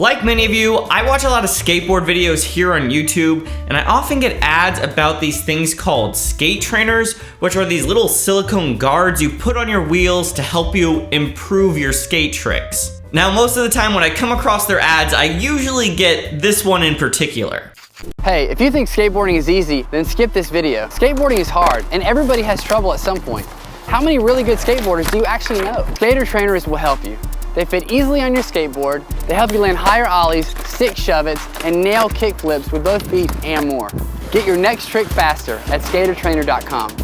Like many of you, I watch a lot of skateboard videos here on YouTube, and I often get ads about these things called skate trainers, which are these little silicone guards you put on your wheels to help you improve your skate tricks. Now, most of the time when I come across their ads, I usually get this one in particular. Hey, if you think skateboarding is easy, then skip this video. Skateboarding is hard, and everybody has trouble at some point. How many really good skateboarders do you actually know? Skater trainers will help you. They fit easily on your skateboard, they help you land higher ollies, stick shove-its, and nail kickflips with both feet and more. Get your next trick faster at skatertrainer.com.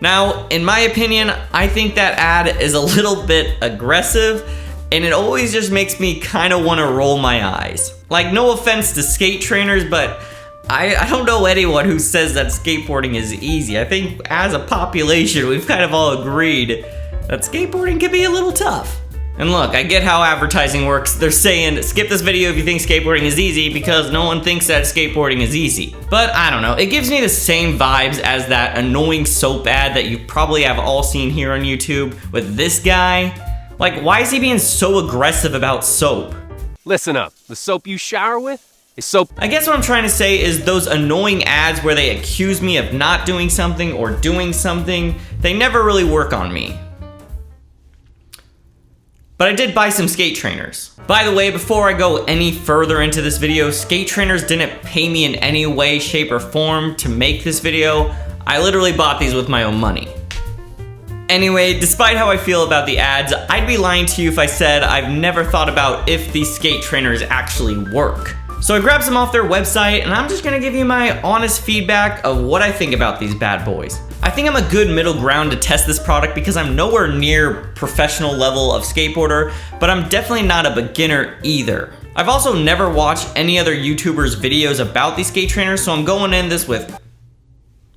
Now, in my opinion, I think that ad is a little bit aggressive, and it always just makes me kind of want to roll my eyes. Like, no offense to skate trainers, but I don't know anyone who says that skateboarding is easy. I think as a population, we've kind of all agreed that skateboarding can be a little tough. And look, I get how advertising works. They're saying, skip this video if you think skateboarding is easy because no one thinks that skateboarding is easy. But I don't know, it gives me the same vibes as that annoying soap ad that you probably have all seen here on YouTube with this guy. Like, why is he being so aggressive about soap? Listen up, the soap you shower with is soap. I guess what I'm trying to say is those annoying ads where they accuse me of not doing something or doing something, they never really work on me. But I did buy some skate trainers. By the way, before I go any further into this video, skate trainers didn't pay me in any way, shape, or form to make this video. I literally bought these with my own money. Anyway, despite how I feel about the ads, I'd be lying to you if I said I've never thought about if these skate trainers actually work. So I grabbed some off their website, and I'm just gonna give you my honest feedback of what I think about these bad boys. I think I'm a good middle ground to test this product because I'm nowhere near professional level of skateboarder, but I'm definitely not a beginner either. I've also never watched any other YouTubers' videos about these skate trainers, so I'm going in this with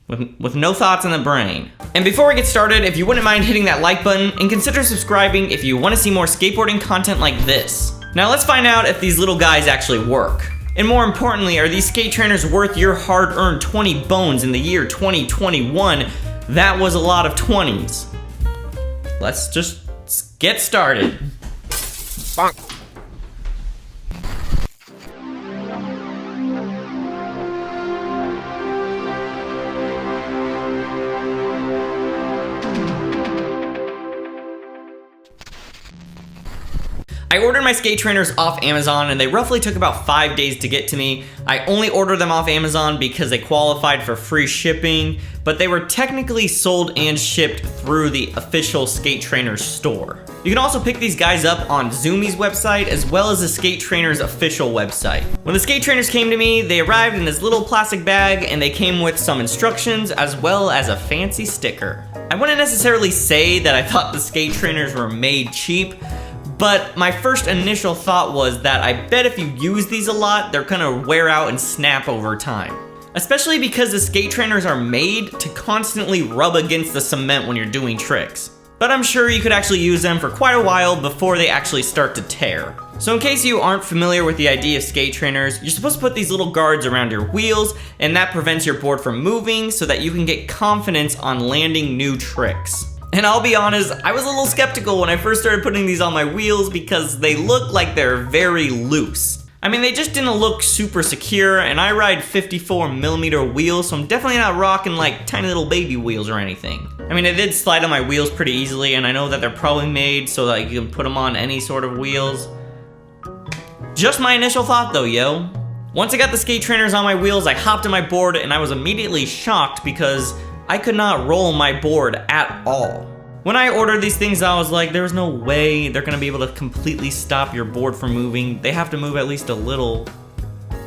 no thoughts in the brain. And before we get started, if you wouldn't mind hitting that like button and consider subscribing if you want to see more skateboarding content like this. Now let's find out if these little guys actually work. And more importantly, are these skate trainers worth your hard-earned 20 bones in the year 2021? That was a lot of 20s. Let's just get started. Bonk. I ordered my skate trainers off Amazon and they roughly took about 5 days to get to me. I only ordered them off Amazon because they qualified for free shipping, but they were technically sold and shipped through the official skate trainers store. You can also pick these guys up on Zumi's website as well as the skate trainers official website. When the skate trainers came to me, they arrived in this little plastic bag and they came with some instructions as well as a fancy sticker. I wouldn't necessarily say that I thought the skate trainers were made cheap, but my first initial thought was that I bet if you use these a lot, they're gonna wear out and snap over time. Especially because the skate trainers are made to constantly rub against the cement when you're doing tricks. But I'm sure you could actually use them for quite a while before they actually start to tear. So in case you aren't familiar with the idea of skate trainers, you're supposed to put these little guards around your wheels, and that prevents your board from moving so that you can get confidence on landing new tricks. And I'll be honest, I was a little skeptical when I first started putting these on my wheels because they look like they're very loose. I mean, they just didn't look super secure, and I ride 54mm wheels, so I'm definitely not rocking like tiny little baby wheels or anything. I mean, they did slide on my wheels pretty easily, and I know that they're probably made so that you can put them on any sort of wheels. Just my initial thought though, yo. Once I got the skate trainers on my wheels, I hopped on my board, and I was immediately shocked because I could not roll my board at all. When I ordered these things, I was like, there's no way they're gonna be able to completely stop your board from moving. They have to move at least a little.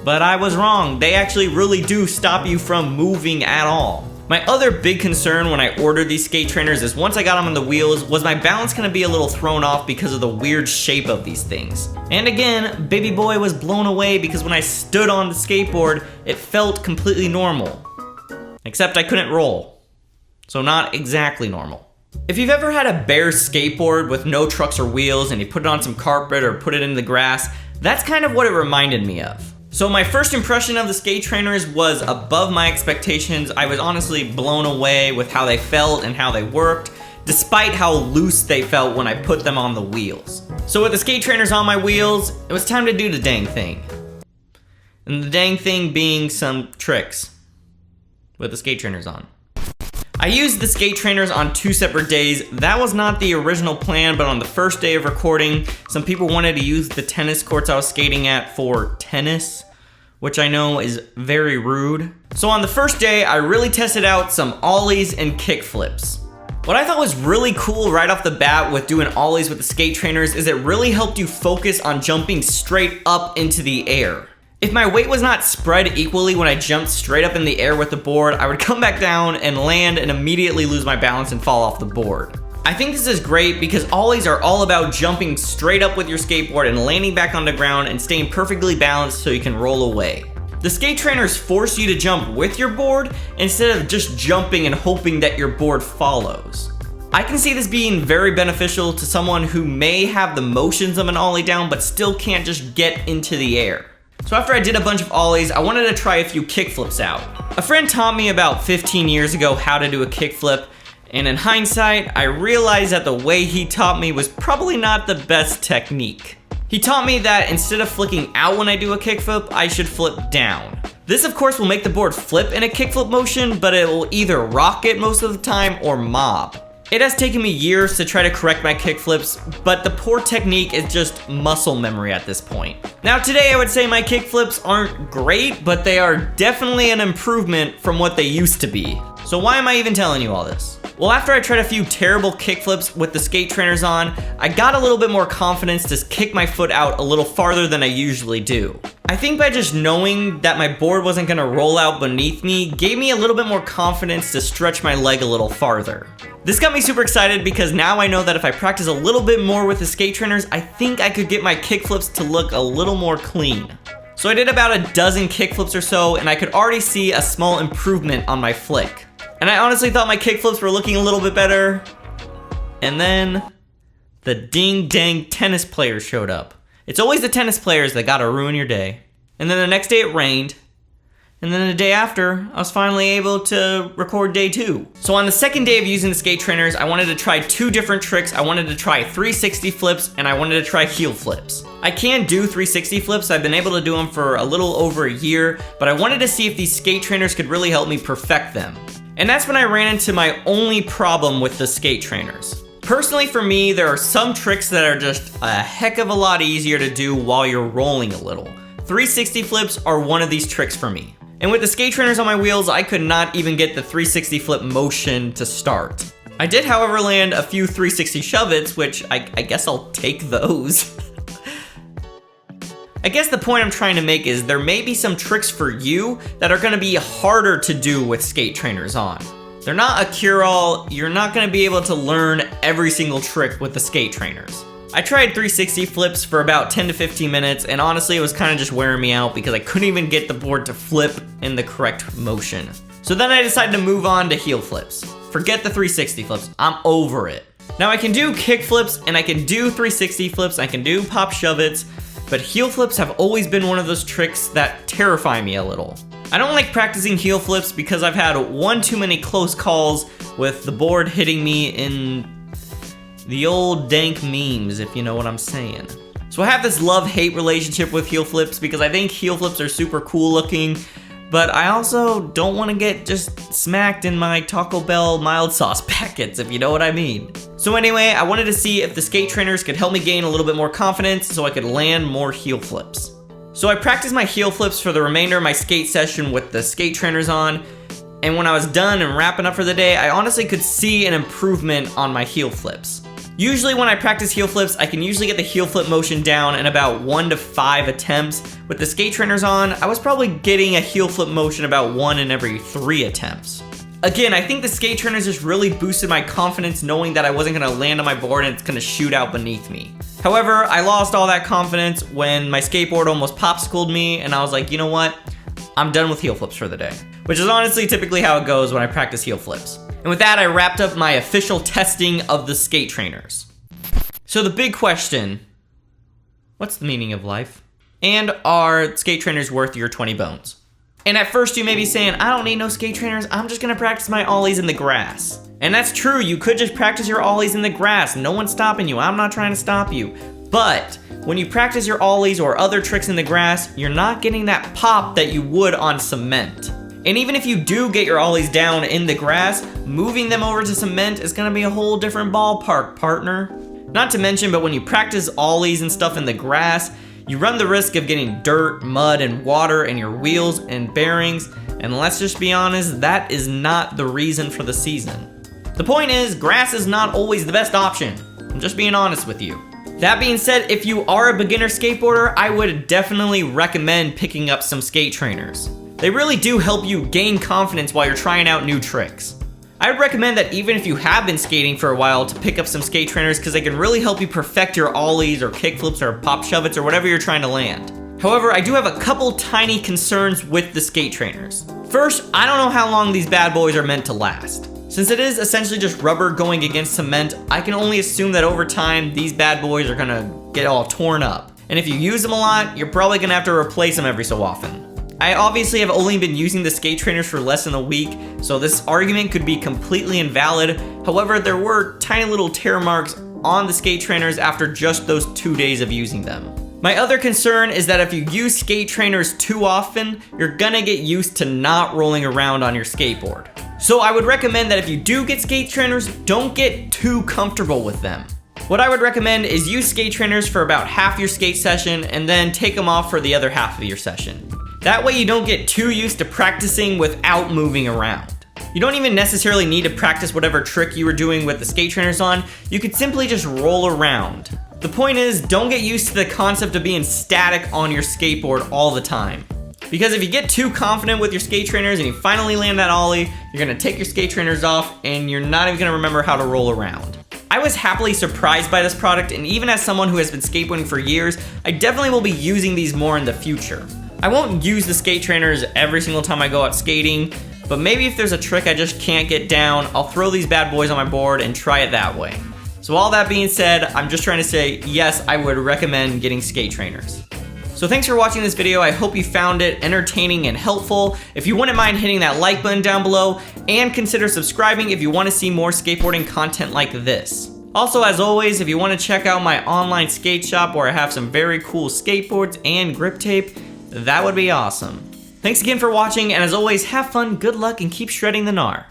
But I was wrong. They actually really do stop you from moving at all. My other big concern when I ordered these skate trainers is once I got them on the wheels, was my balance gonna be a little thrown off because of the weird shape of these things. And again, baby boy was blown away because when I stood on the skateboard, it felt completely normal. Except I couldn't roll. So not exactly normal. If you've ever had a bare skateboard with no trucks or wheels and you put it on some carpet or put it in the grass, that's kind of what it reminded me of. So my first impression of the skate trainers was above my expectations. I was honestly blown away with how they felt and how they worked, despite how loose they felt when I put them on the wheels. So with the skate trainers on my wheels, it was time to do the dang thing. And the dang thing being some tricks with the skate trainers on. I used the skate trainers on 2 separate days. That was not the original plan, but on the first day of recording, some people wanted to use the tennis courts I was skating at for tennis, which I know is very rude. So on the first day, I really tested out some ollies and kickflips. What I thought was really cool right off the bat with doing ollies with the skate trainers is it really helped you focus on jumping straight up into the air. If my weight was not spread equally when I jumped straight up in the air with the board, I would come back down and land and immediately lose my balance and fall off the board. I think this is great because ollies are all about jumping straight up with your skateboard and landing back on the ground and staying perfectly balanced so you can roll away. The skate trainers force you to jump with your board instead of just jumping and hoping that your board follows. I can see this being very beneficial to someone who may have the motions of an ollie down but still can't just get into the air. So after I did a bunch of ollies, I wanted to try a few kickflips out. A friend taught me about 15 years ago how to do a kickflip, and in hindsight, I realized that the way he taught me was probably not the best technique. He taught me that instead of flicking out when I do a kickflip, I should flip down. This of course will make the board flip in a kickflip motion, but it will either rock it most of the time or mob. It has taken me years to try to correct my kickflips, but the poor technique is just muscle memory at this point. Now today I would say my kickflips aren't great, but they are definitely an improvement from what they used to be. So why am I even telling you all this? Well, after I tried a few terrible kickflips with the skate trainers on, I got a little bit more confidence to kick my foot out a little farther than I usually do. I think by just knowing that my board wasn't gonna roll out beneath me gave me a little bit more confidence to stretch my leg a little farther. This got me super excited because now I know that if I practice a little bit more with the skate trainers, I think I could get my kickflips to look a little more clean. So I did about a dozen kickflips or so, and I could already see a small improvement on my flick. And I honestly thought my kickflips were looking a little bit better. And then the ding dang tennis players showed up. It's always the tennis players that gotta ruin your day. And then the next day it rained. And then the day after, I was finally able to record day 2. So on the second day of using the skate trainers, I wanted to try 2 different tricks. I wanted to try 360 flips and I wanted to try heel flips. I can do 360 flips. I've been able to do them for a little over a year, but I wanted to see if these skate trainers could really help me perfect them. And that's when I ran into my only problem with the skate trainers. Personally for me, there are some tricks that are just a heck of a lot easier to do while you're rolling a little. 360 flips are one of these tricks for me. And with the skate trainers on my wheels, I could not even get the 360 flip motion to start. I did, however, land a few 360 shove-its, which I guess I'll take those. I guess the point I'm trying to make is there may be some tricks for you that are gonna be harder to do with skate trainers on. They're not a cure-all. You're not gonna be able to learn every single trick with the skate trainers. I tried 360 flips for about 10 to 15 minutes, and honestly, it was kind of just wearing me out because I couldn't even get the board to flip in the correct motion. So then I decided to move on to heel flips. Forget the 360 flips, I'm over it. Now I can do kick flips, and I can do 360 flips, I can do pop shove-its, but heel flips have always been one of those tricks that terrify me a little. I don't like practicing heel flips because I've had one too many close calls with the board hitting me in the old dank memes, if you know what I'm saying. So I have this love-hate relationship with heel flips because I think heel flips are super cool looking, but I also don't want to get just smacked in my Taco Bell mild sauce packets, if you know what I mean. So anyway, I wanted to see if the skate trainers could help me gain a little bit more confidence so I could land more heel flips. So I practiced my heel flips for the remainder of my skate session with the skate trainers on, and when I was done and wrapping up for the day, I honestly could see an improvement on my heel flips. Usually when I practice heel flips, I can usually get the heel flip motion down in about 1 to 5 attempts. With the skate trainers on, I was probably getting a heel flip motion about 1 in every 3 attempts. Again, I think the skate trainers just really boosted my confidence knowing that I wasn't gonna land on my board and it's gonna shoot out beneath me. However, I lost all that confidence when my skateboard almost popsicled me and I was like, you know what? I'm done with heel flips for the day. Which is honestly typically how it goes when I practice heel flips. And with that, I wrapped up my official testing of the skate trainers. So the big question, what's the meaning of life? And are skate trainers worth your 20 bones? And at first you may be saying, I don't need no skate trainers, I'm just gonna practice my ollies in the grass. And that's true, you could just practice your ollies in the grass, no one's stopping you, I'm not trying to stop you. But when you practice your ollies or other tricks in the grass, you're not getting that pop that you would on cement. And even if you do get your ollies down in the grass, moving them over to cement is gonna be a whole different ballpark, partner. Not to mention, but when you practice ollies and stuff in the grass, you run the risk of getting dirt, mud, and water in your wheels and bearings, and let's just be honest, that is not the reason for the season. The point is, grass is not always the best option. I'm just being honest with you. That being said, if you are a beginner skateboarder, I would definitely recommend picking up some skate trainers. They really do help you gain confidence while you're trying out new tricks. I would recommend that even if you have been skating for a while, to pick up some skate trainers because they can really help you perfect your ollies or kickflips or pop shove-its or whatever you're trying to land. However, I do have a couple tiny concerns with the skate trainers. First, I don't know how long these bad boys are meant to last. Since it is essentially just rubber going against cement, I can only assume that over time, these bad boys are gonna get all torn up. And if you use them a lot, you're probably gonna have to replace them every so often. I obviously have only been using the skate trainers for less than a week, so this argument could be completely invalid. However, there were tiny little tear marks on the skate trainers after just those 2 days of using them. My other concern is that if you use skate trainers too often, you're gonna get used to not rolling around on your skateboard. So I would recommend that if you do get skate trainers, don't get too comfortable with them. What I would recommend is use skate trainers for about half your skate session and then take them off for the other half of your session. That way you don't get too used to practicing without moving around. You don't even necessarily need to practice whatever trick you were doing with the skate trainers on, you could simply just roll around. The point is, don't get used to the concept of being static on your skateboard all the time. Because if you get too confident with your skate trainers and you finally land that ollie, you're gonna take your skate trainers off and you're not even gonna remember how to roll around. I was happily surprised by this product, and even as someone who has been skateboarding for years, I definitely will be using these more in the future. I won't use the skate trainers every single time I go out skating, but maybe if there's a trick I just can't get down, I'll throw these bad boys on my board and try it that way. So all that being said, I'm just trying to say, yes, I would recommend getting skate trainers. So thanks for watching this video. I hope you found it entertaining and helpful. If you wouldn't mind hitting that like button down below, and consider subscribing if you want to see more skateboarding content like this. Also, as always, if you want to check out my online skate shop where I have some very cool skateboards and grip tape, that would be awesome. Thanks again for watching, and as always, have fun, good luck, and keep shredding the gnar.